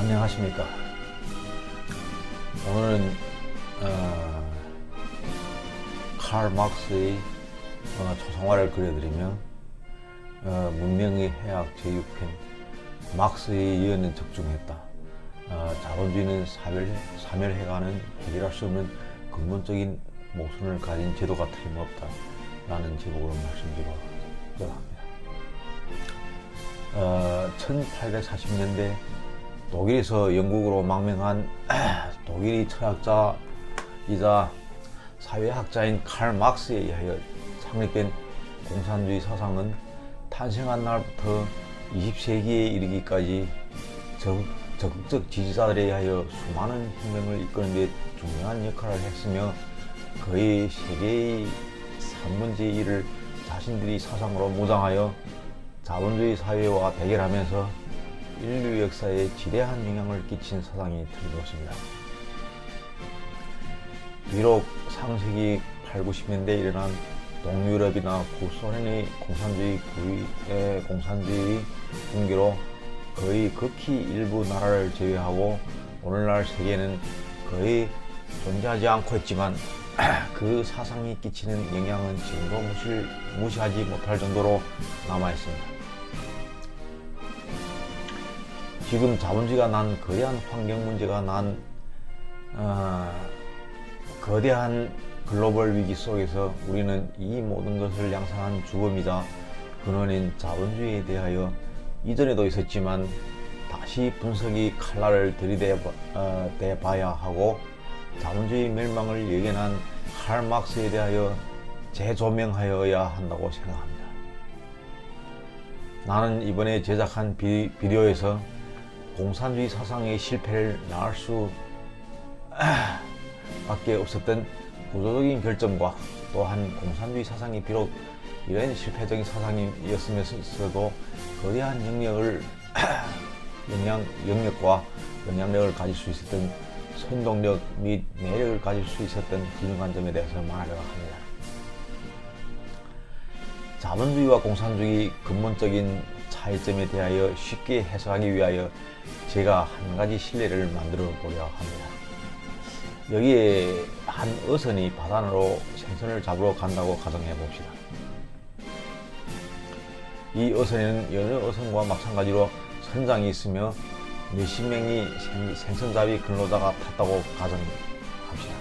안녕하십니까. 오늘은 칼 막스의 초상화를 그려드리며 문명의 해악 제6편 막스의 예언은 적중했다. 자본주의는 사멸해가는 해결할 수 없는 근본적인 모순을 가진 제도가 틀림없다 라는 제목으로 말씀드리고자 합니다. 1840년대 독일에서 영국으로 망명한 독일의 철학자이자 사회학자인 칼 막스에 의하여 창립된 공산주의 사상은 탄생한 날부터 20세기에 이르기까지 적극적 지지자들에 의하여 수많은 혁명을 이끄는 데 중요한 역할을 했으며 거의 세계의 3분의 1을 자신들의 사상으로 무장하여 자본주의 사회와 대결하면서 인류 역사에 지대한 영향을 끼친 사상이 틀림없습니다. 비록 상세기 8, 90년대에 일어난 동유럽이나 구소련의 공산주의 붕괴로 거의 극히 일부 나라를 제외하고 오늘날 세계는 거의 존재하지 않고 있지만 그 사상이 끼치는 영향은 지금도 무시하지 못할 정도로 남아있습니다. 지금 자본주의가 난 거대한 환경 문제가 난 거대한 글로벌 위기 속에서 우리는 이 모든 것을 양산한 주범이자 근원인 자본주의에 대하여 이전에도 있었지만 다시 분석의 칼날을 들이대봐야 하고 자본주의 멸망을 예견한 칼 막스에 대하여 재조명하여야 한다고 생각합니다. 나는 이번에 제작한 비디오에서 공산주의 사상의 실패를 낳을 수 밖에 없었던 구조적인 결점과 또한 공산주의 사상이 비록 이런 실패적인 사상이었으면서도 거대한 영역과 영향력을 가질 수 있었던 선동력 및 매력을 가질 수 있었던 훌륭한 점에 대해서 말하려고 합니다. 자본주의와 공산주의 근본적인 차이점에 대하여 쉽게 해석하기 위하여 제가 한 가지 실례를 만들어 보려 합니다. 여기에 한 어선이 바다로 생선을 잡으러 간다고 가정해 봅시다. 이 어선에는 여러 어선과 마찬가지로 선장이 있으며 몇십 명의 생선잡이 근로자가 탔다고 가정합시다.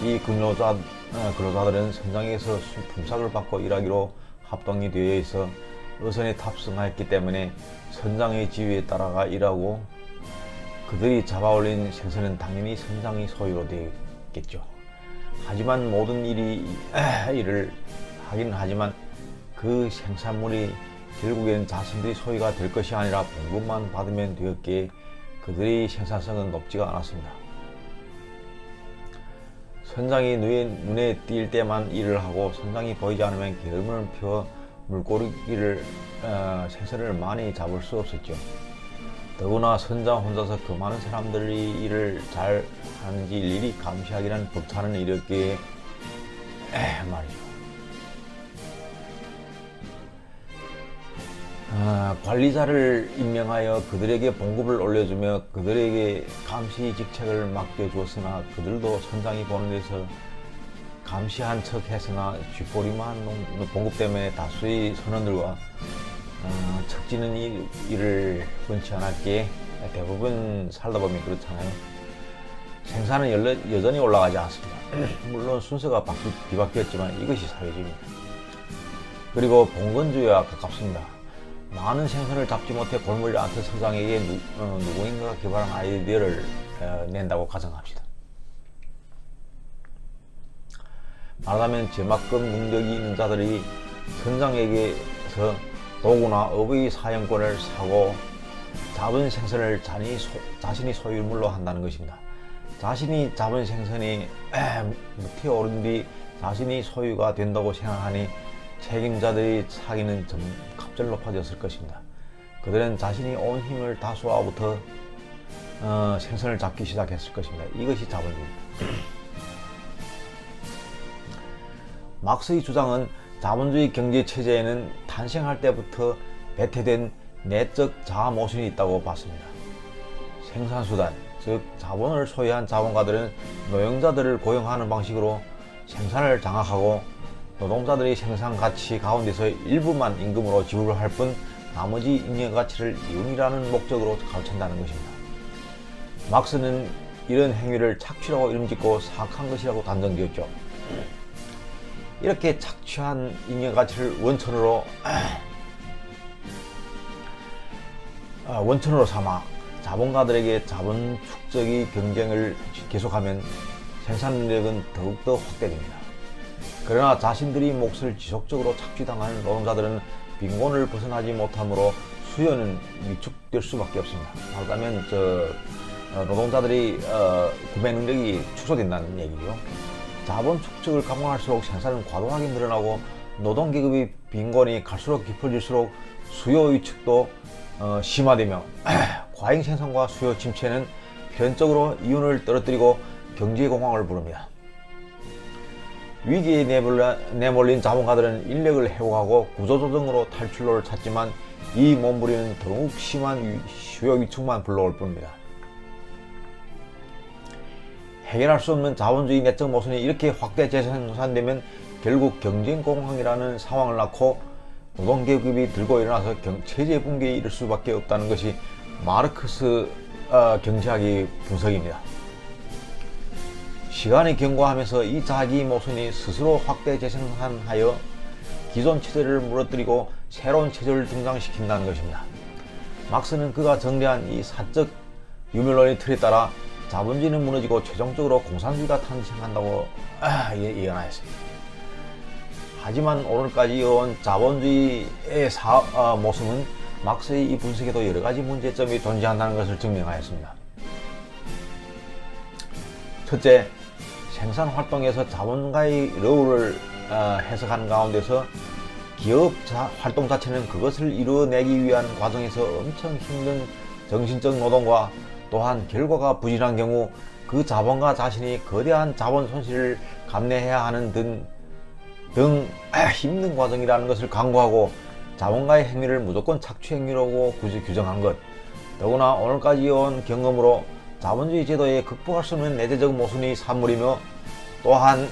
이 근로자들은 선장에서 품삯을 받고 일하기로 합동이 되어 있어 어선에 탑승하였기 때문에 선장의 지휘에 따라가 일하고 그들이 잡아올린 생선은 당연히 선장의 소유로 되겠죠. 하지만 모든 일을 하긴 하지만 그 생산물이 결국엔 자신들의 소유가 될 것이 아니라 봉급만 받으면 되었기에 그들의 생산성은 높지가 않았습니다. 선장이 눈에 띌 때만 일을 하고 선장이 보이지 않으면 게으름을 피워 물고기를 생선을 많이 잡을 수 없었죠. 더구나 선장 혼자서 그 많은 사람들이 일을 잘 하는지 일일이 감시하기란 벅차는 일이었기에 말이죠. 관리자를 임명하여 그들에게 봉급을 올려주며 그들에게 감시 직책을 맡겨주었으나 그들도 선장이 보는 데서 감시한 척 했으나 쥐꼬리만 봉급 때문에 다수의 선원들과 척지는 일을 원치 않았기에 대부분 살다 보면 그렇잖아요. 생산은 여전히 올라가지 않습니다. 물론 순서가 뒤바뀌었지만 이것이 사회주의입니다. 그리고 봉건주의와 가깝습니다. 많은 생선을 잡지 못해 골머리를 앓던 선장에게 누구인가가 개발한 아이디어를 낸다고 가정합시다. 말하자면 제막급 능력이 있는 자들이 선장에게서 도구나 업의 사용권을 사고 잡은 생선을 자신이 소유물로 한다는 것입니다. 자신이 잡은 생선이 무티에 오른 뒤 자신이 소유가 된다고 생각하니 책임자들의 사기는 갑절 높아졌을 것입니다. 그들은 자신이 온 힘을 다 쏟아부터 생선을 잡기 시작했을 것입니다. 이것이 자본주의입니다. 막스의 주장은 자본주의 경제체제에는 탄생할 때부터 배태된 내적 자아 모순이 있다고 봤습니다. 생산수단, 즉 자본을 소유한 자본가들은 노동자들을 고용하는 방식으로 생산을 장악하고 노동자들이 생산 가치 가운데서 일부만 임금으로 지불할 뿐 나머지 잉여 가치를 이윤이라는 목적으로 가르친다는 것입니다. 막스는 이런 행위를 착취라고 이름짓고 사악한 것이라고 단정지었죠. 이렇게 착취한 잉여 가치를 원천으로 삼아 자본가들에게 자본 축적의 경쟁을 계속하면 생산 능력은 더욱더 확대됩니다. 그러나 자신들이 몫을 지속적으로 착취당하는 노동자들은 빈곤을 벗어나지 못하므로 수요는 위축될 수밖에 없습니다. 말하자면 노동자들이 구매 능력이 축소된다는 얘기죠. 자본 축적을 감행할수록 생산은 과도하게 늘어나고 노동계급의 빈곤이 갈수록 깊어질수록 수요 위축도 심화되며 과잉 생산과 수요 침체는 필연적으로 이윤을 떨어뜨리고 경제 공황을 부릅니다. 위기에 내몰린 자본가들은 인력을 해고하고 구조조정으로 탈출로를 찾지만 이 몸부림은 더욱 심한 수요 위축만 불러올 뿐입니다. 해결할 수 없는 자본주의 내적 모순이 이렇게 확대 재생산되면 결국 경쟁 공황이라는 상황을 낳고 노동계급이 들고 일어나서 체제 붕괴에 이를 수밖에 없다는 것이 마르크스 경제학의 분석입니다. 시간이 경과하면서 이 자기 모순이 스스로 확대 재생산하여 기존 체제를 무너뜨리고 새로운 체제를 등장시킨다는 것입니다. 막스는 그가 정리한 이 사적 유물론의 틀에 따라 자본주의는 무너지고 최종적으로 공산주의가 탄생한다고 예언하였습니다. 하지만 오늘까지 이어온 자본주의의 모습은 막스의 이 분석에도 여러가지 문제점이 존재한다는 것을 증명하였습니다. 첫째, 생산활동에서 자본가의 러울을 해석하는 가운데서 기업 활동 자체는 그것을 이루어내기 위한 과정에서 엄청 힘든 정신적 노동과 또한 결과가 부진한 경우 그 자본가 자신이 거대한 자본 손실을 감내해야 하는 등 힘든 과정이라는 것을 강구하고 자본가의 행위를 무조건 착취 행위라고 굳이 규정한 것, 더구나 오늘까지 온 경험으로 자본주의 제도에 극복할 수 없는 내재적 모순이 산물이며 또한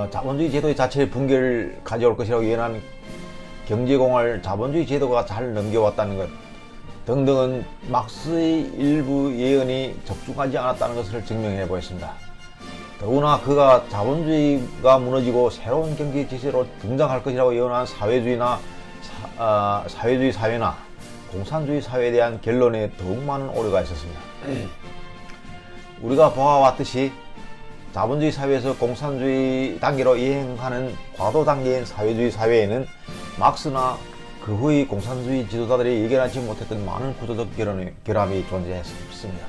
자본주의 제도의 자체의 붕괴를 가져올 것이라고 예언한 경제공을 자본주의 제도가 잘 넘겨왔다는 것 등등은 막스의 일부 예언이 적중하지 않았다는 것을 증명해 보였습니다. 더구나 그가 자본주의가 무너지고 새로운 경제 지세로 등장할 것이라고 예언한 사회주의 사회나 공산주의 사회에 대한 결론에 더욱 많은 오류가 있었습니다. 우리가 보아왔듯이 자본주의 사회에서 공산주의 단계로 이행하는 과도 단계인 사회주의 사회에는 막스나 그 후의 공산주의 지도자들이 예견하지 못했던 많은 구조적 결함이 존재했습니다.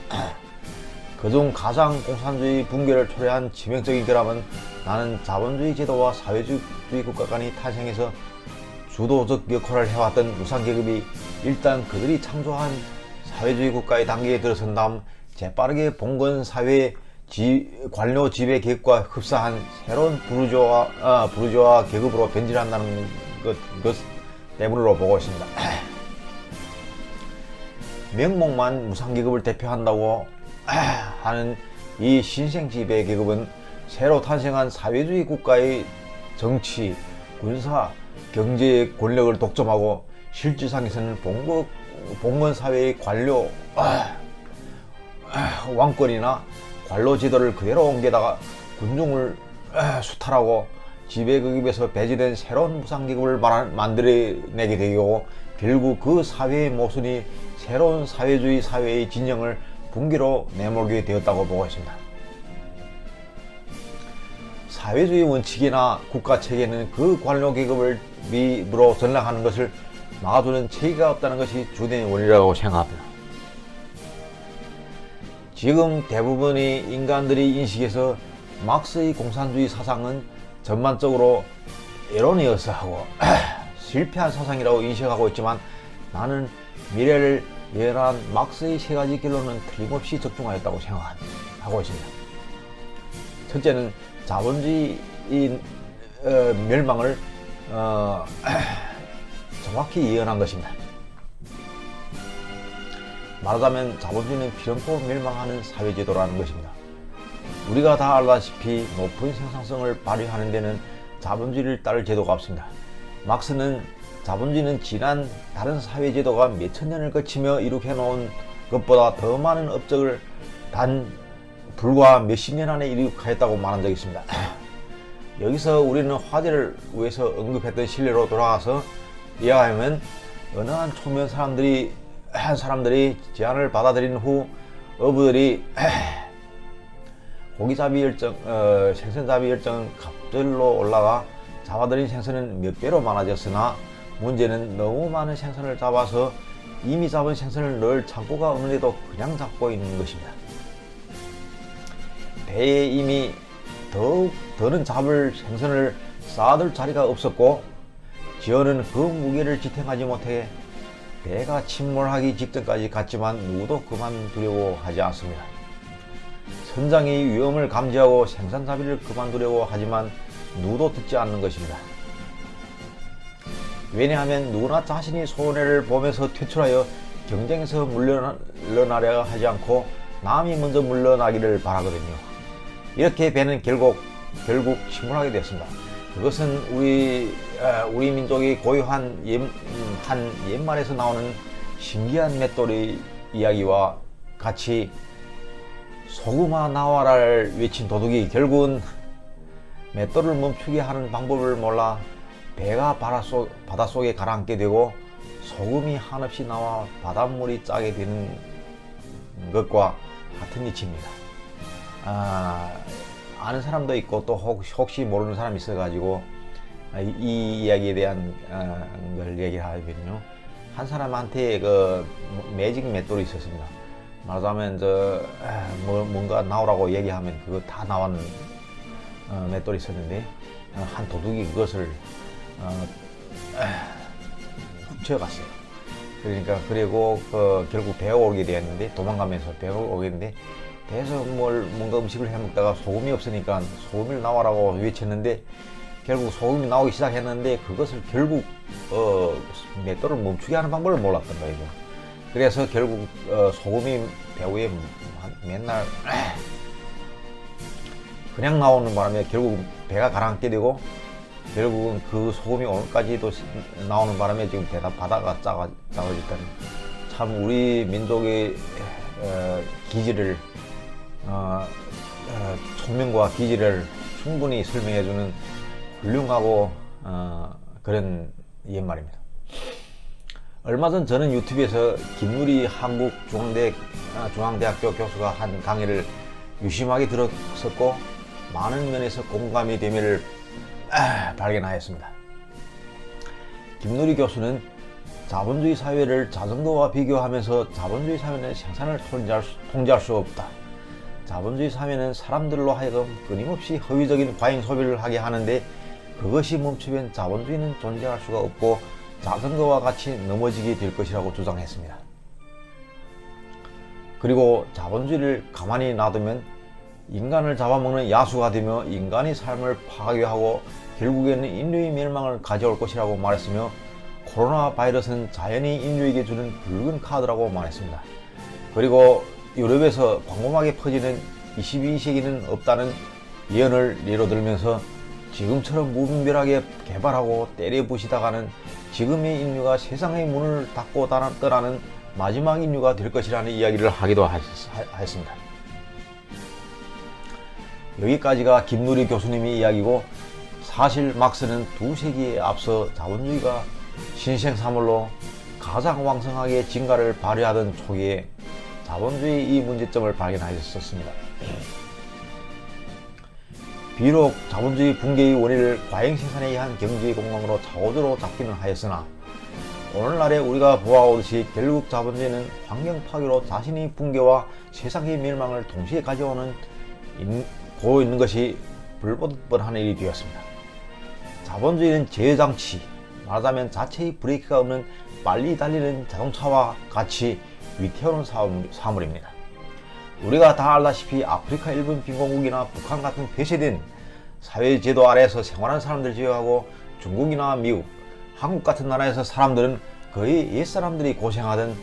그중 가장 공산주의 붕괴를 초래한 치명적인 결함은 나는 자본주의 제도와 사회주의 국가 간이 탄생해서 주도적 역할을 해왔던 무상계급이 일단 그들이 창조한 사회주의 국가의 단계에 들어선 다음 재빠르게 봉건사회 관료 지배 계급과 흡사한 새로운 부르주아 계급으로 변질한다는 것 때문으로 보고 있습니다. 명목만 무상계급을 대표한다고 하는 이 신생지배 계급은 새로 탄생한 사회주의 국가의 정치, 군사, 경제 권력을 독점하고 실질상에서는 봉건사회의 관료, 왕권이나 관로 제도를 그대로 옮겨다가 군중을 수탈하고 지배계급에서 배제된 새로운 무상계급을 만들어내게 되고 결국 그 사회의 모순이 새로운 사회주의 사회의 진영을 붕괴로 내몰게 되었다고 보고 있습니다. 사회주의 원칙이나 국가체계는 그 관료계급을 밑으로 전락하는 것을 막아주는 체계가 없다는 것이 주된 원리라고 생각합니다. 지금 대부분의 인간들이 인식해서 막스의 공산주의 사상은 전반적으로 에로니어스하고 실패한 사상이라고 인식하고 있지만 나는 미래를 예언한 막스의 세 가지 결론은 틀림없이 적중하였다고 생각하고 있습니다. 첫째는 자본주의 멸망을 정확히 예언한 것입니다. 말하자면 자본주의는 피름코 멸망하는 사회제도라는 것입니다. 우리가 다 알다시피 높은 생산성을 발휘하는 데는 자본주의를 따를 제도가 없습니다. 막스는 자본주의는 지난 다른 사회제도가 몇천 년을 거치며 이룩해 놓은 것보다 더 많은 업적을 단 불과 몇십 년 안에 이룩하였다고 말한 적이 있습니다. 여기서 우리는 화제를 위해서 언급했던 실례로 돌아가서 이야기하면 어느 한 초면 사람들이 제안을 받아들인 후 어부들이 고기잡이 열정, 생선잡이 열정은 갑절로 올라가 잡아들인 생선은 몇 배로 많아졌으나 문제는 너무 많은 생선을 잡아서 이미 잡은 생선을 넣을 창고가 없는데도 그냥 잡고 있는 것입니다. 배에 이미 더는 잡을 생선을 쌓아둘 자리가 없었고 지어는 그 무게를 지탱하지 못해 배가 침몰하기 직전까지 갔지만 누구도 그만두려고 하지 않습니다. 선장이 위험을 감지하고 생선잡이를 그만두려고 하지만 누구도 듣지 않는 것입니다. 왜냐하면 누구나 자신이 손해를 보면서 퇴출하여 경쟁에서 물러나려 하지 않고 남이 먼저 물러나기를 바라거든요. 이렇게 배는 결국 침몰하게 되었습니다. 그것은 우리 민족이 고유한 한 옛말에서 나오는 신기한 맷돌의 이야기와 같이 소금아 나와라를 외친 도둑이 결국은 맷돌을 멈추게 하는 방법을 몰라 배가 바닷속에 가라앉게 되고 소금이 한없이 나와 바닷물이 짜게 되는 것과 같은 이치입니다. 아는 사람도 있고 또 혹시 모르는 사람이 있어가지고 이 이야기에 대한 걸 얘기를 하면요, 한 사람한테 그 매직 맷돌이 있었습니다. 말하자면 뭔가 나오라고 얘기하면 그거 다 나오는 맷돌이 있었는데 한 도둑이 그것을 훔쳐갔어요. 그리고 결국 배가 오게 되었는데, 도망가면서 배가 오게 됐는데, 배에서 뭔가 음식을 해먹다가 소금이 없으니까 소금을 나와라고 외쳤는데 결국 소금이 나오기 시작했는데 그것을 결국 맷돌을 멈추게 하는 방법을 몰랐던 거예요. 그래서 결국 소금이 배 위에 맨날 그냥 나오는 바람에 결국 배가 가라앉게 되고, 결국은 그 소금이 오늘까지도 나오는 바람에 지금 바다가 작아졌다는, 참 우리 민족의 기질을 총명과 기질을 충분히 설명해주는 훌륭하고 그런 옛말입니다. 얼마 전 저는 유튜브에서 김유리 한국중앙대학교 교수가 한 강의를 유심하게 들었었고 많은 면에서 공감이 됨을 발견하였습니다. 김누리 교수는 자본주의 사회를 자전거와 비교하면서 자본주의 사회는 생산을 통제할 수 없다. 자본주의 사회는 사람들로 하여금 끊임없이 허위적인 과잉 소비를 하게 하는데 그것이 멈추면 자본주의는 존재할 수가 없고 자전거와 같이 넘어지게 될 것이라고 주장했습니다. 그리고 자본주의를 가만히 놔두면 인간을 잡아먹는 야수가 되며 인간의 삶을 파괴하고 결국에는 인류의 멸망을 가져올 것이라고 말했으며, 코로나 바이러스는 자연이 인류에게 주는 붉은 카드라고 말했습니다. 그리고 유럽에서 광범하게 퍼지는 22세기는 없다는 예언을 예로 들면서 지금처럼 무분별하게 개발하고 때려 부시다가는 지금의 인류가 세상의 문을 닫고 떠나는 마지막 인류가 될 것이라는 이야기를 하기도 했습니다. 여기까지가 김누리 교수님의 이야기고, 사실 막스는 2세기에 앞서 자본주의가 신생사물로 가장 왕성하게 진가를 발휘하던 초기에 자본주의 이 문제점을 발견하였었습니다. 비록 자본주의 붕괴의 원인을 과잉생산에 의한 경제의 공황으로 좌우적으로 잡기는 하였으나 오늘날에 우리가 보아오듯이 결국 자본주의는 환경 파괴로 자신의 붕괴와 세상의 멸망을 동시에 가져오고 있는 것이 불보듯 뻔한 일이 되었습니다. 자본주의는 제어장치, 말하자면 자체의 브레이크가 없는 빨리 달리는 자동차와 같이 위태로운 사물입니다. 우리가 다 알다시피 아프리카 일본 빈곤국이나 북한 같은 폐쇄된 사회제도 아래에서 생활하는 사람들 제외하고 중국이나 미국, 한국 같은 나라에서 사람들은 거의 옛사람들이 고생하던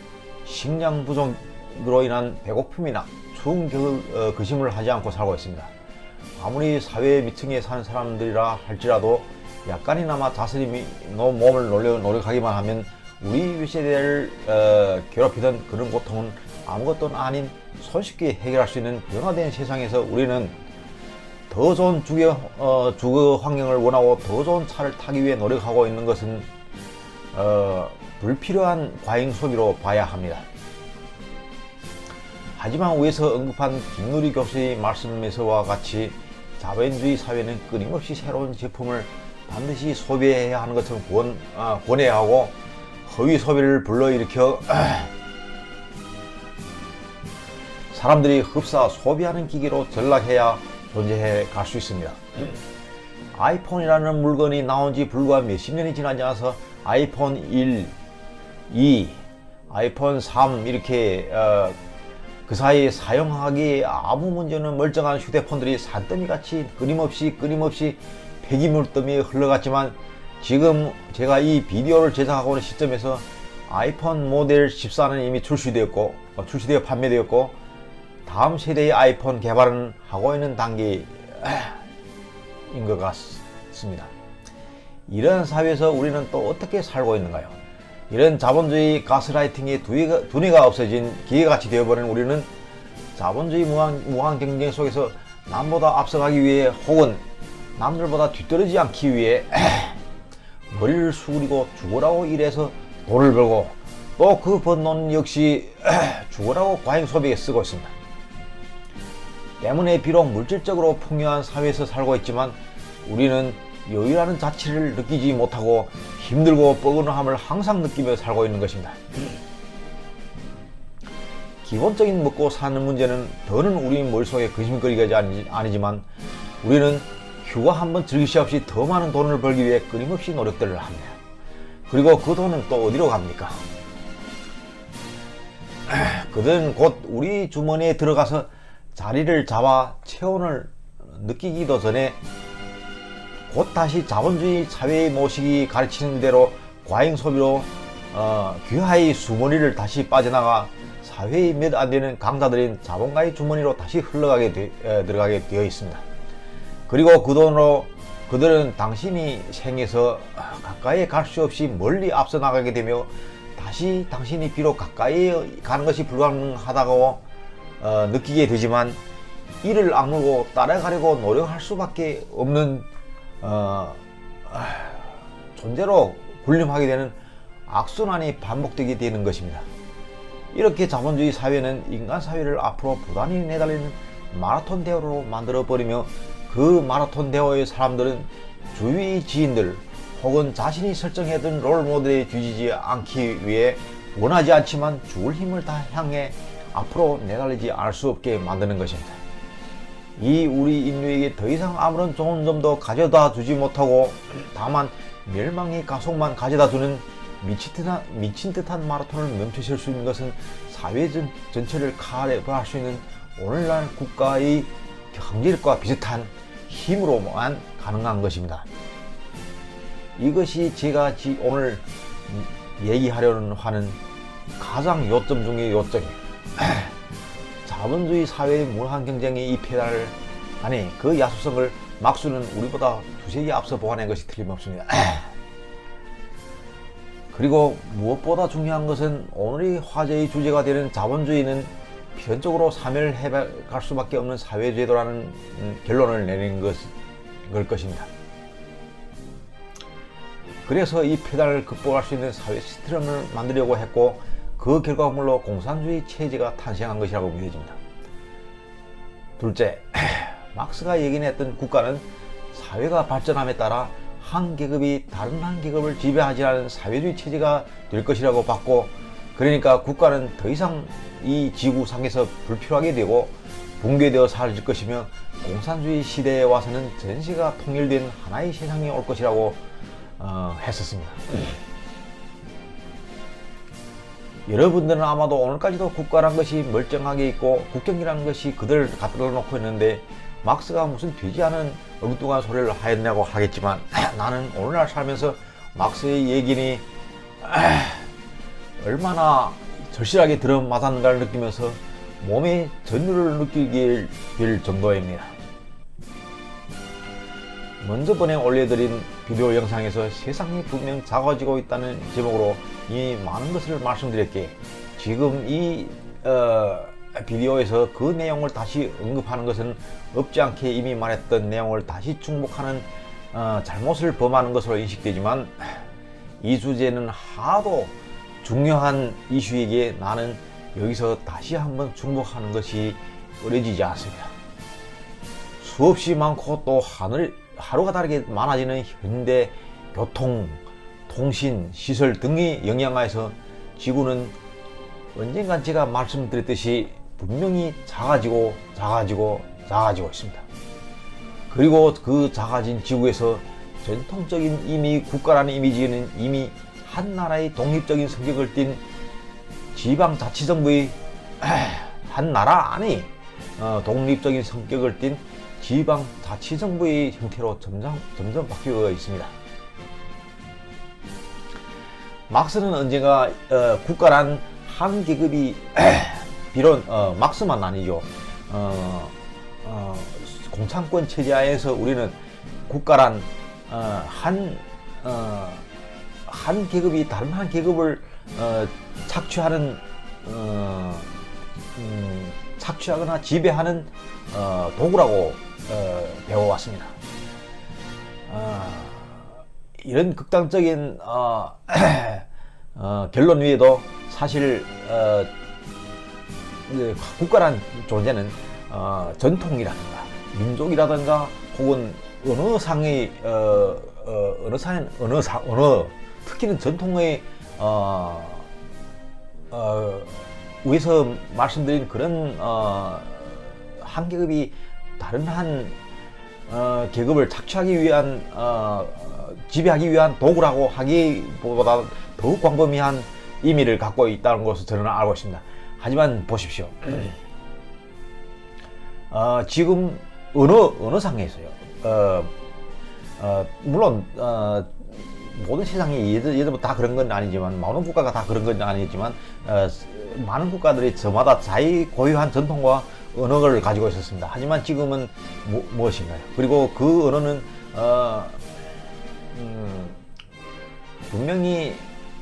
식량 부족으로 인한 배고픔이나 추운 겨울 근심을 하지 않고 살고 있습니다. 아무리 사회 밑층에 사는 사람들이라 할지라도 약간이나마 자신이 몸을 노력하기만 하면 우리 윗세대를 괴롭히던 그런 고통은 아무것도 아닌 손쉽게 해결할 수 있는 변화된 세상에서 우리는 더 좋은 주거 환경을 원하고 더 좋은 차를 타기 위해 노력하고 있는 것은 불필요한 과잉 소비로 봐야 합니다. 하지만 위에서 언급한 김누리 교수의 말씀에서와 같이 자본주의 사회는 끊임없이 새로운 제품을 반드시 소비해야 하는 것을 권해야 하고 허위 소비를 불러일으켜 사람들이 흡사 소비하는 기계로 전락해야 존재해 갈 수 있습니다. 아이폰이라는 물건이 나온 지 불과 몇십 년이 지나지 않아서 아이폰 1, 2, 아이폰 3 이렇게 그 사이에 사용하기에 아무 문제는 멀쩡한 휴대폰들이 산더미같이 끊임없이 폐기물더미에 흘러갔지만 지금 제가 이 비디오를 제작하고 있는 시점에서 아이폰 모델 14는 이미 출시되어 판매되었고 다음 세대의 아이폰 개발은 하고 있는 단계인 것 같습니다. 이런 사회에서 우리는 또 어떻게 살고 있는가요? 이런 자본주의 가스라이팅의 두뇌가 없어진 기계같이 되어버린 우리는 자본주의 무한 경쟁 속에서 남보다 앞서가기 위해 혹은 남들보다 뒤떨어지지 않기 위해 머리를 수그리고 죽으라고 일해서 돈을 벌고 또 그 번 돈 역시 죽으라고 과잉 소비에 쓰고 있습니다. 때문에 비록 물질적으로 풍요한 사회에서 살고 있지만 우리는 여유라는 자체를 느끼지 못하고 힘들고 뻐근함을 항상 느끼며 살고 있는 것입니다. 기본적인 먹고 사는 문제는 더는 우리 머릿속에 근심거리가 아니지만 우리는 휴가 한번 즐길 새 없이 더 많은 돈을 벌기 위해 끊임없이 노력들을 합니다. 그리고 그 돈은 또 어디로 갑니까? 그들은 곧 우리 주머니에 들어가서 자리를 잡아 체온을 느끼기도 전에 곧 다시 자본주의 사회의 모식이 가르치는 대로 과잉 소비로 귀하의 주머니를 다시 빠져나가 사회의 몇 안 되는 강자들인 자본가의 주머니로 다시 들어가게 되어 있습니다. 그리고 그 돈으로 그들은 당신이 생에서 가까이 갈 수 없이 멀리 앞서 나가게 되며 다시 당신이 비록 가까이 가는 것이 불가능하다고 느끼게 되지만 이를 악물고 따라가려고 노력할 수밖에 없는 존재로 군림하게 되는 악순환이 반복되게 되는 것입니다. 이렇게 자본주의 사회는 인간 사회를 앞으로 부단히 내달리는 마라톤 대회로 만들어버리며 그 마라톤 대회의 사람들은 주위 지인들 혹은 자신이 설정해둔 롤모델에 뒤지지 않기 위해 원하지 않지만 죽을 힘을 다 향해 앞으로 내달리지 않을 수 없게 만드는 것입니다. 이 우리 인류에게 더 이상 아무런 좋은 점도 가져다 주지 못하고 다만 멸망의 가속만 가져다 주는 미친 듯한 마라톤을 멈추실 수 있는 것은 사회 전체를 커버할 수 있는 오늘날 국가의 경제력과 비슷한 힘으로만 가능한 것입니다. 이것이 제가 오늘 얘기하려는 하는 가장 요점 중의 요점이에요. 자본주의 사회의 무한 경쟁의 이 페달을 그 야수성을 막수는 우리보다 두세 개 앞서 보완한 것이 틀림없습니다. 그리고 무엇보다 중요한 것은 오늘의 화제의 주제가 되는 자본주의는 필연적으로 사멸해 갈 수밖에 없는 사회제도라는 결론을 내리는 걸 것입니다. 그래서 이 페달을 극복할 수 있는 사회 시스템을 만들려고 했고 그 결과물로 공산주의 체제가 탄생한 것이라고 믿어집니다. 둘째, 막스가 예견했던 국가는 사회가 발전함에 따라 한 계급이 다른 한 계급을 지배하지 않은 사회주의 체제가 될 것이라고 봤고 그러니까 국가는 더 이상 이 지구상에서 불필요하게 되고 붕괴되어 사라질 것이며 공산주의 시대에 와서는 전세가 통일된 하나의 세상이 올 것이라고 했었습니다. 여러분들은 아마도 오늘까지도 국가란 것이 멀쩡하게 있고 국경이라는 것이 그들을 갖다 놓고 있는데 막스가 무슨 되지 않은 엉뚱한 소리를 하였냐고 하겠지만 나는 오늘날 살면서 막스의 얘기니 얼마나 절실하게 들어맞았는가를 느끼면서 몸에 전율을 느끼게 될 정도입니다. 먼저 번에 올려드린 비디오 영상에서 세상이 분명 작아지고 있다는 제목으로 이미 많은 것을 말씀드렸기에 지금 이 비디오에서 그 내용을 다시 언급하는 것은 없지 않게 이미 말했던 내용을 다시 중복하는 잘못을 범하는 것으로 인식되지만 이 주제는 하도 중요한 이슈이기에 나는 여기서 다시 한번 중복하는 것이 어려지지 않습니다. 수없이 많고 또 하루가 다르게 많아지는 현대 교통, 통신, 시설 등의 영향하에서 지구는 언젠간 제가 말씀드렸듯이 분명히 작아지고 있습니다. 그리고 그 작아진 지구에서 전통적인 이미 국가라는 이미지는 이미 한 나라의 독립적인 성격을 띤 지방자치정부의 한 나라 안에 독립적인 성격을 띤 지방자치정부의 형태로 점점 바뀌어 있습니다. 막스는 언젠가 국가란 한 계급이 비론 막스만 아니죠. 공산권 체제하에서 우리는 국가란 한 계급이 다른 한 계급을 착취하거나 지배하는 도구라고 배워왔습니다. 이런 극단적인 결론 위에도 사실 국가란 존재는 전통이라든가 민족이라든가 혹은 언어상의 언어 특히는 전통의 위에서 말씀드린 그런 한 계급이 다른 한 계급을 착취하기 위한 지배하기 위한 도구라고 하기보다 더욱 광범위한 의미를 갖고 있다는 것을 저는 알고 있습니다. 하지만 보십시오. 지금 언어상에서요. 물론 모든 세상이 예전부터 다 그런 건 아니지만 모든 국가가 다 그런 건 아니지만 많은 국가들이 저마다 자기 고유한 전통과 언어를 가지고 있었습니다. 하지만 지금은 무엇인가요? 그리고 그 언어는 분명히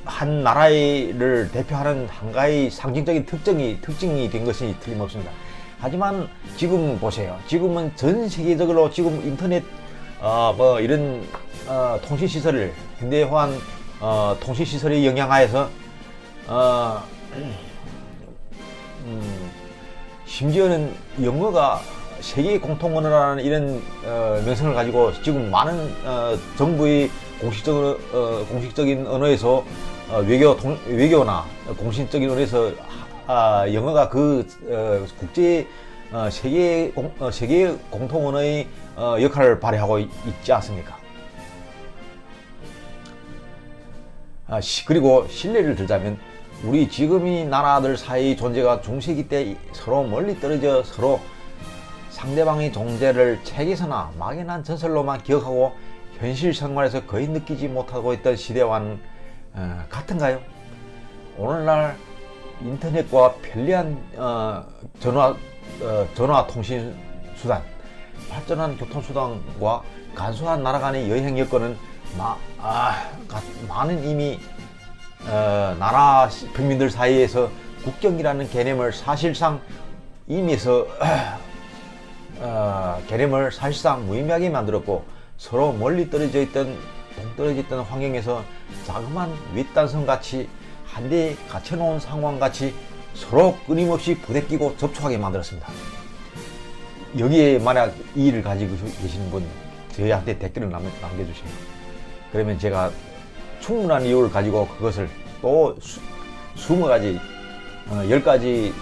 한 나라를 대표하는 한가의 상징적인 특징이 된 것이 틀림없습니다. 하지만 지금 보세요. 지금은 전 세계적으로 지금 인터넷 이런 통신시설을 현대화한 통신시설의 영향하에서 심지어는 영어가 세계 공통언어라는 이런 명성을 가지고 지금 많은 정부의 공식적인 언어에서 외교나 공식적인 언어에서 영어가 그 국제 세계 공통 언어의 역할을 발휘하고 있지 않습니까? 그리고 신뢰를 들자면 우리 지금의 나라들 사이 존재가 중세기 때 서로 멀리 떨어져 서로 상대방의 존재를 책에서나 막연한 전설로만 기억하고 현실 생활에서 거의 느끼지 못하고 있던 시대와는 같은가요? 오늘날 인터넷과 편리한 전화 통신 수단, 발전한 교통수단과 간소한 나라 간의 여행 여건은 많은 이미 나라 국민들 사이에서 국경이라는 개념을 사실상 의미에서 개념을 사실상 무의미하게 만들었고 서로 멀리 떨어져 있던 동떨어져 있던 환경에서 자그마한 윗단성 같이 한데 갇혀놓은 상황 같이 서로 끊임없이 부대끼고 접촉하게 만들었습니다. 여기에 만약 이 일을 가지고 계시는 분 저희한테 댓글을 남겨주세요. 그러면 제가 충분한 이유를 가지고 그것을 또 20가지 10가지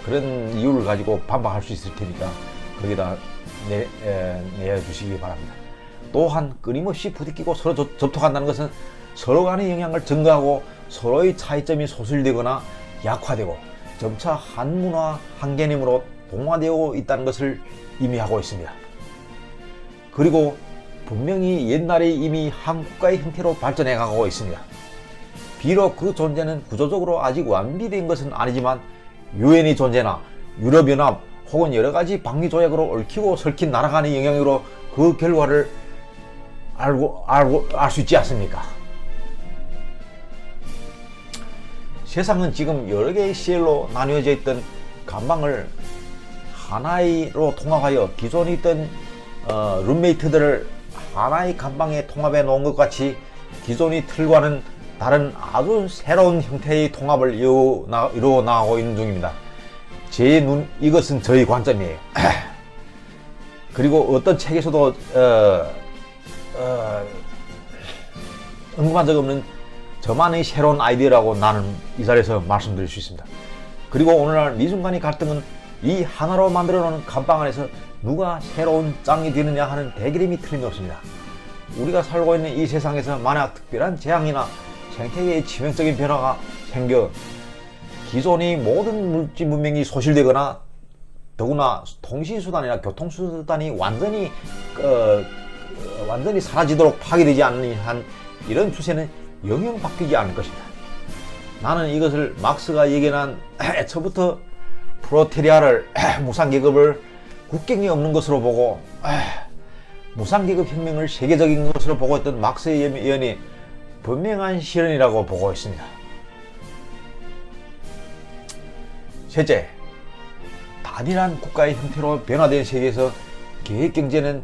그런 이유를 가지고 반박할 수 있을 테니까 거기다 내주시기 바랍니다. 또한 끊임없이 부대끼고 서로 접촉한다는 것은 서로 간의 영향을 증가하고 서로의 차이점이 소실되거나 약화되고 점차 한 문화 한 개념으로 동화되어 있다는 것을 의미하고 있습니다. 그리고 분명히 옛날에 이미 한 국가의 형태로 발전해 가고 있습니다. 비록 그 존재는 구조적으로 아직 완비된 것은 아니지만 유엔의 존재나 유럽연합 혹은 여러가지 방위조약으로 얽히고 설킨 나라 간의 영향으로 그 결과를 알 수 있지 않습니까? 세상은 지금 여러 개의 셀로 나뉘어져 있던 감방을 하나로 통합하여 기존에 있던 룸메이트들을 하나의 감방에 통합해 놓은 것 같이 기존의 틀과는 다른 아주 새로운 형태의 통합을 이루어 나가고 있는 중입니다. 이것은 저의 관점이에요. 그리고 어떤 책에서도 언급한 적 없는 저만의 새로운 아이디어라고 나는 이 자리에서 말씀드릴 수 있습니다. 그리고 오늘날 미중 간의 갈등은 이 하나로 만들어 놓은 감방 안에서 누가 새로운 짱이 되느냐 하는 대결임이 틀림없습니다. 우리가 살고 있는 이 세상에서 만약 특별한 재앙이나 생태계의 치명적인 변화가 생겨 기존의 모든 물질 문명이 소실되거나 더구나 통신수단이나 교통수단이 완전히 사라지도록 파괴되지 않는 한 이런 추세는 영영 바뀌지 않을 것입니다. 나는 이것을 막스가 예견한 애초부터 프로테리아를 무상계급을 국경이 없는 것으로 보고 무상계급 혁명을 세계적인 것으로 보고 있던 막스의 예언이 분명한 실현이라고 보고 있습니다. 셋째, 단일한 국가의 형태로 변화된 세계에서 계획경제는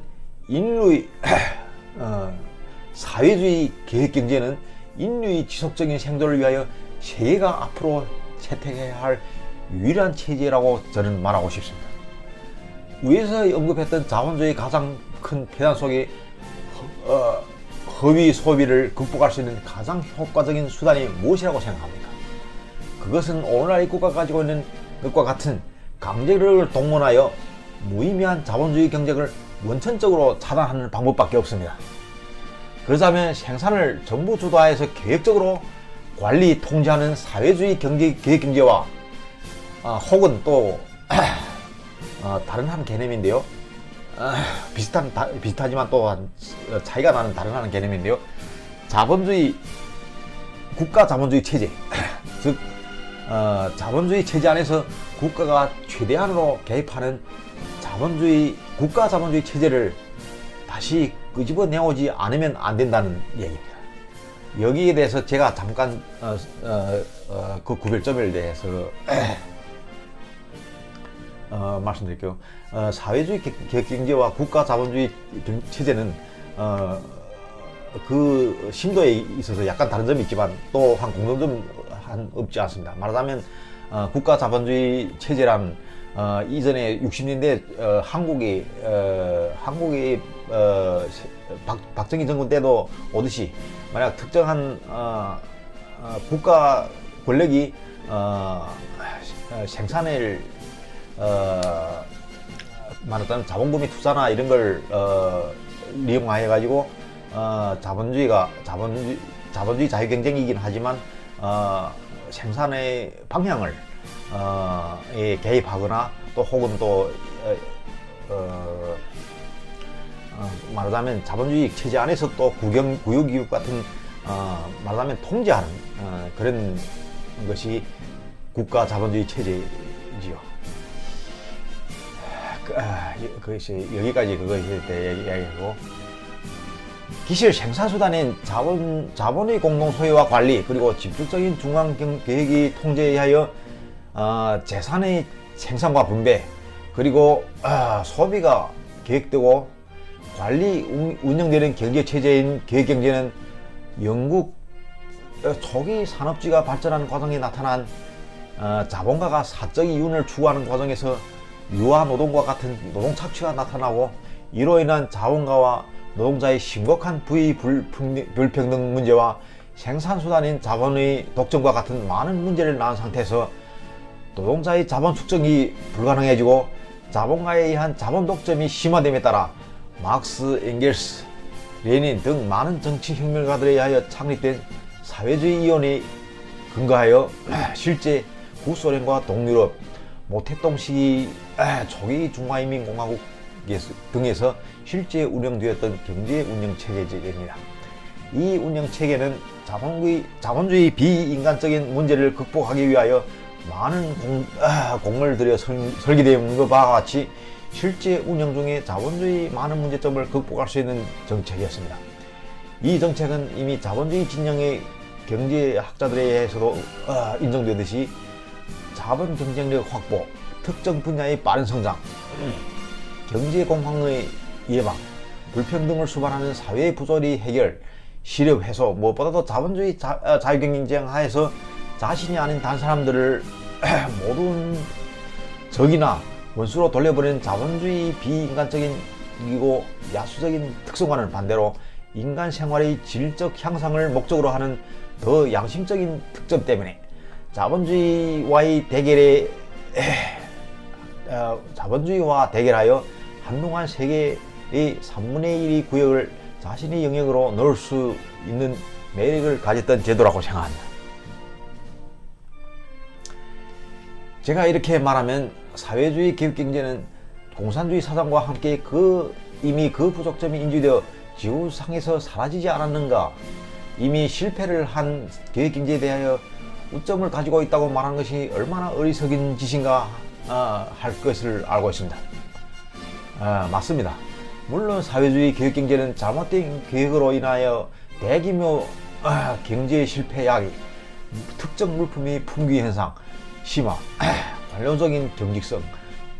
사회주의 계획경제는 인류의 지속적인 생존을 위하여 세계가 앞으로 채택해야 할 유일한 체제라고 저는 말하고 싶습니다. 위에서 언급했던 자본주의의 가장 큰 폐단 속에 허위 소비를 극복할 수 있는 가장 효과적인 수단이 무엇이라고 생각합니까? 그것은 오늘날 국가가 가지고 있는 것과 같은 강제력을 동원하여 무의미한 자본주의 경쟁을 원천적으로 차단하는 방법밖에 없습니다. 그렇다면 생산을 정부 주도하에서 계획적으로 관리, 통제하는 사회주의 계획경제와 혹은 또 다른 한 개념인데요. 비슷하지만 또 차이가 나는 다른 하는 개념인데요. 국가 자본주의 체제, 즉 자본주의 체제 안에서 국가가 최대한으로 개입하는 국가 자본주의 체제를 다시 끄집어내오지 않으면 안 된다는 얘기입니다. 여기에 대해서 제가 잠깐 그 구별점에 대해서 말씀드릴게요. 사회주의 계획경제와 국가 자본주의 체제는 그 심도에 있어서 약간 다른 점이 있지만 또 한 공통점 없지 않습니다. 말하자면 국가 자본주의 체제란 이전에 60년대 한국이 박정희 정권 때도 오듯이 만약 특정한 국가 권력이 생산을 말하자면 자본금의 투자나 이런 걸 이용해 가지고 자본주의 자유경쟁이긴 하지만 생산의 방향을 개입하거나 또 혹은 또 말하자면 자본주의 체제 안에서 또 구역기업 같은 말하자면 통제하는 그런 것이 국가 자본주의 체제지요. 그것이 여기까지 그것일 때 이야기하고, 기실 생산수단인 자본의 공동소유와 관리 그리고 집중적인 중앙계획이 통제에 하여 재산의 생산과 분배 그리고 소비가 계획되고 관리 운영되는 경제체제인 계획경제는 영국 초기 산업주의가 발전하는 과정에 나타난 자본가가 사적 이윤을 추구하는 과정에서 유아 노동과 같은 노동 착취가 나타나고, 이로 인한 자본가와 노동자의 심각한 부의 불평등 문제와 생산수단인 자본의 독점과 같은 많은 문제를 낳은 상태에서 노동자의 자본 축적이 불가능해지고 자본가에 의한 자본 독점이 심화됨에 따라 막스, 엥겔스, 레닌 등 많은 정치혁명가들에 의하여 창립된 사회주의 이론에 근거하여 실제 구소련과 동유럽, 모택동 시기 초기 중화인민공화국 등에서 실제 운영되었던 경제 운영 체계입니다. 이 운영 체계는 자본주의 비인간적인 문제를 극복하기 위하여 많은 공을 들여 설계되어 것과 같이 실제 운영 중에 자본주의 많은 문제점을 극복할 수 있는 정책이었습니다. 이 정책은 이미 자본주의 진영의 경제학자들에 의해서도 인정되듯이 자본 경쟁력 확보, 특정 분야의 빠른 성장, 경제 공황의 예방, 불평등을 수반하는 사회 부조리 해결, 실업 해소, 무엇보다도 자본주의 자유경쟁 하에서 자신이 아닌 다른 사람들을 모든 적이나 원수로 돌려버리는 자본주의 비인간적이고 야수적인 특성과는 반대로 인간 생활의 질적 향상을 목적으로 하는 더 양심적인 특점 때문에 자본주의와 대결하여 한동안 세계의 3분의 1의 구역을 자신의 영역으로 넣을 수 있는 매력을 가졌던 제도라고 생각합니다. 제가 이렇게 말하면 사회주의 기업경제는 공산주의 사상과 함께 이미 그 부족점이 인지되어 지구상에서 사라지지 않았는가, 이미 실패를 한 기업경제에 대하여 우점을 가지고 있다고 말하는 것이 얼마나 어리석은 짓인가 할 것을 알고 있습니다. 맞습니다. 물론 사회주의 기업경제는 잘못된 계획으로 인하여 대규모 경제 실패 야기, 특정 물품의 품귀 현상, 심화, 관료적인 경직성,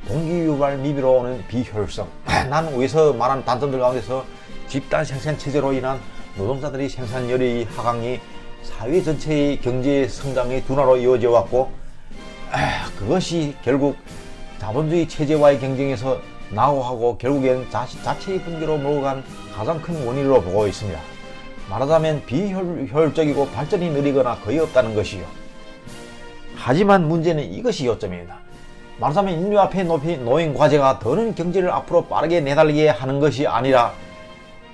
동기유발 미비로 오는 비효율성, 난 위에서 말한 단점들 가운데서 집단 생산 체제로 인한 노동자들의 생산열의 하강이 사회 전체의 경제 성장의 둔화로 이어져 왔고, 그것이 결국 자본주의 체제와의 경쟁에서 낙오하고 결국엔 자체의 붕괴로 몰고 간 가장 큰 원인으로 보고 있습니다. 말하자면 비효율적이고 발전이 느리거나 거의 없다는 것이요. 하지만 문제는 이것이 요점입니다. 말하자면 인류 앞에 놓인 과제가 더는 경제를 앞으로 빠르게 내달리게 하는 것이 아니라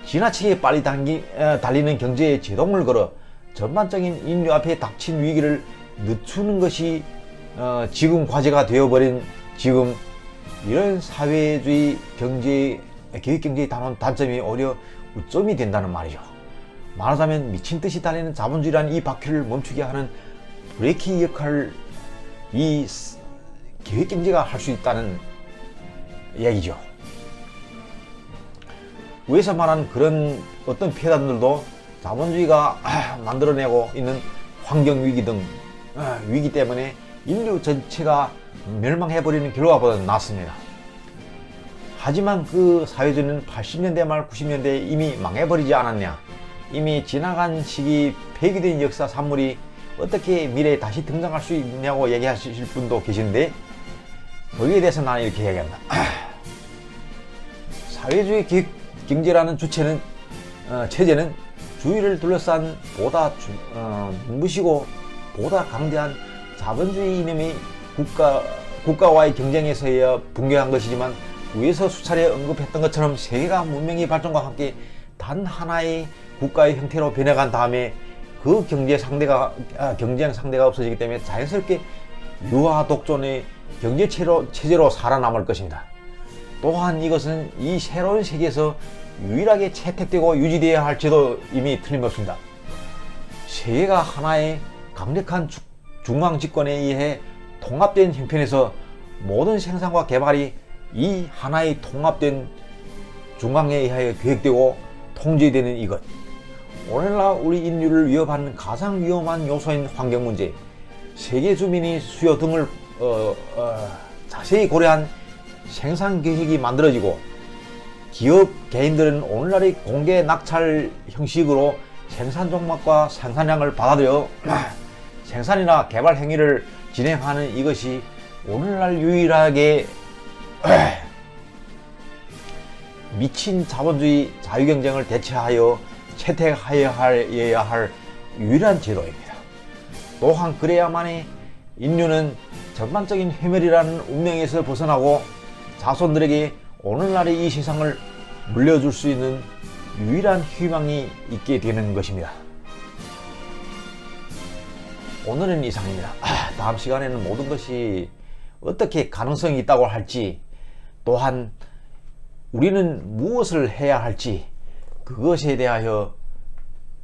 지나치게 빨리 달리는 경제에 제동을 걸어 전반적인 인류 앞에 닥친 위기를 늦추는 것이 지금 과제가 되어버린 지금 이런 사회주의 기획경제의 단점이 오히려 우점이 된다는 말이죠. 말하자면 미친듯이 달리는 자본주의라는 이 바퀴를 멈추게 하는 브레이크 역할을 이 기획경제가 할 수 있다는 얘기죠. 위에서 말한 그런 어떤 폐단들도 자본주의가 만들어내고 있는 환경위기 등 위기 때문에 인류 전체가 멸망해버리는 결과보다는 낫습니다. 하지만 그 사회주의는 80년대 말 90년대에 이미 망해버리지 않았냐, 이미 지나간 시기 폐기된 역사 산물이 어떻게 미래에 다시 등장할 수 있냐고 얘기하실 분도 계신데, 거기에 대해서 나는 이렇게 얘기한다. 사회주의 경제라는 체제는 주위를 둘러싼 보다 눈부시고 보다 강대한 자본주의 이념의 국가와의 경쟁에서야 붕괴한 것이지만, 위에서 수차례 언급했던 것처럼 세계가 문명의 발전과 함께 단 하나의 국가의 형태로 변해간 다음에 그 경쟁 상대가 없어지기 때문에 자연스럽게 유아 독존의 경제 체제로 살아남을 것입니다. 또한 이것은 이 새로운 세계에서 유일하게 채택되고 유지되어야 할 제도임이 틀림없습니다. 세계가 하나의 강력한 중앙 집권에 의해 통합된 형편에서 모든 생산과 개발이 이 하나의 통합된 중앙에 의하여 계획되고 통제되는 이것, 오늘날 우리 인류를 위협하는 가장 위험한 요소인 환경 문제, 세계 주민의 수요 등을 자세히 고려한 생산 계획이 만들어지고, 기업 개인들은 오늘날의 공개 낙찰 형식으로 생산 종목과 생산량을 받아들여 생산이나 개발 행위를 진행하는 이것이 오늘날 유일하게 미친 자본주의 자유경쟁을 대체하여 채택하여야 할 유일한 제도입니다. 또한 그래야만이 인류는 전반적인 회멸이라는 운명에서 벗어나고 자손들에게 오늘날의 이 세상을 물려줄 수 있는 유일한 희망이 있게 되는 것입니다. 오늘은 이상입니다. 다음 시간에는 모든 것이 어떻게 가능성이 있다고 할지, 또한 우리는 무엇을 해야 할지, 그것에 대하여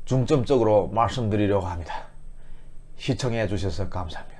중점적으로 말씀드리려고 합니다. 시청해 주셔서 감사합니다.